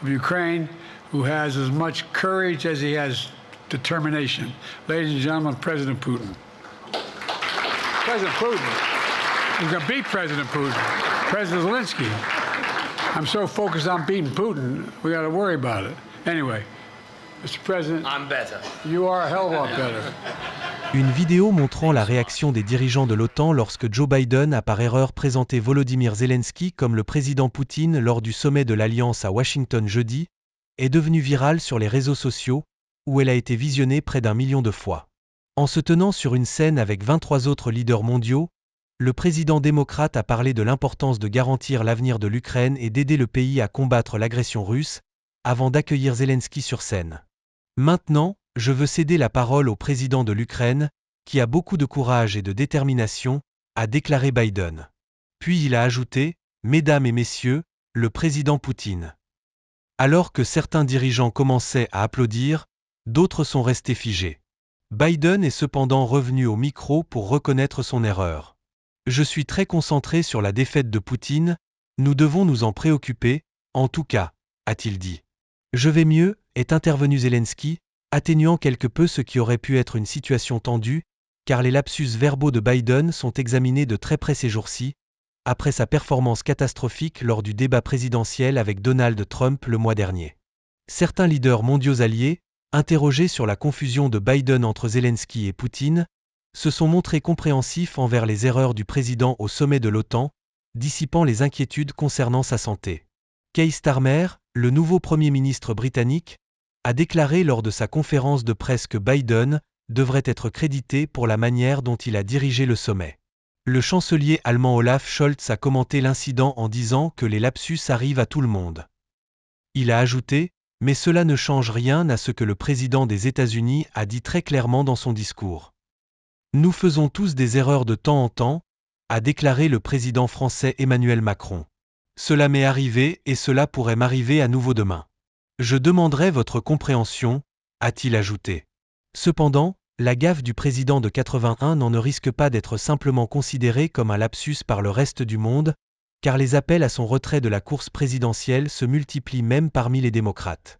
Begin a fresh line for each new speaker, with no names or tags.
of Ukraine who has as much courage as he has determination. Ladies and gentlemen, President Putin. President Putin. He's going to beat President Putin. President Zelensky. I'm so focused on beating Putin, we got to worry about it. Anyway, Mr. President,
I'm better.
You are a hell of a lot better.
Une vidéo montrant la réaction des dirigeants de l'OTAN lorsque Joe Biden a par erreur présenté Volodymyr Zelensky comme le président Poutine lors du sommet de l'Alliance à Washington jeudi, est devenue virale sur les réseaux sociaux, où elle a été visionnée près d'1 million de fois. En se tenant sur une scène avec 23 autres leaders mondiaux, le président démocrate a parlé de l'importance de garantir l'avenir de l'Ukraine et d'aider le pays à combattre l'agression russe, avant d'accueillir Zelensky sur scène. Maintenant, je veux céder la parole au président de l'Ukraine, qui a beaucoup de courage et de détermination, a déclaré Biden. Puis il a ajouté, « Mesdames et messieurs, le président Poutine ». Alors que certains dirigeants commençaient à applaudir, d'autres sont restés figés. Biden est cependant revenu au micro pour reconnaître son erreur. Je suis très concentré sur la défaite de Poutine, nous devons nous en préoccuper, en tout cas, a-t-il dit. Je vais mieux, est intervenu Zelensky, atténuant quelque peu ce qui aurait pu être une situation tendue, car les lapsus verbaux de Biden sont examinés de très près ces jours-ci, après sa performance catastrophique lors du débat présidentiel avec Donald Trump le mois dernier. Certains leaders mondiaux alliés, interrogés sur la confusion de Biden entre Zelensky et Poutine, se sont montrés compréhensifs envers les erreurs du président au sommet de l'OTAN, dissipant les inquiétudes concernant sa santé. Keir Starmer, le nouveau Premier ministre britannique, a déclaré lors de sa conférence de presse que Biden devrait être crédité pour la manière dont il a dirigé le sommet. Le chancelier allemand Olaf Scholz a commenté l'incident en disant que les lapsus arrivent à tout le monde. Il a ajouté « Mais cela ne change rien à ce que le président des États-Unis a dit très clairement dans son discours. Nous faisons tous des erreurs de temps en temps, a déclaré le président français Emmanuel Macron. Cela m'est arrivé et cela pourrait m'arriver à nouveau demain. Je demanderai votre compréhension, a-t-il ajouté. Cependant, la gaffe du président de 81 ans ne risque pas d'être simplement considérée comme un lapsus par le reste du monde, car les appels à son retrait de la course présidentielle se multiplient même parmi les démocrates.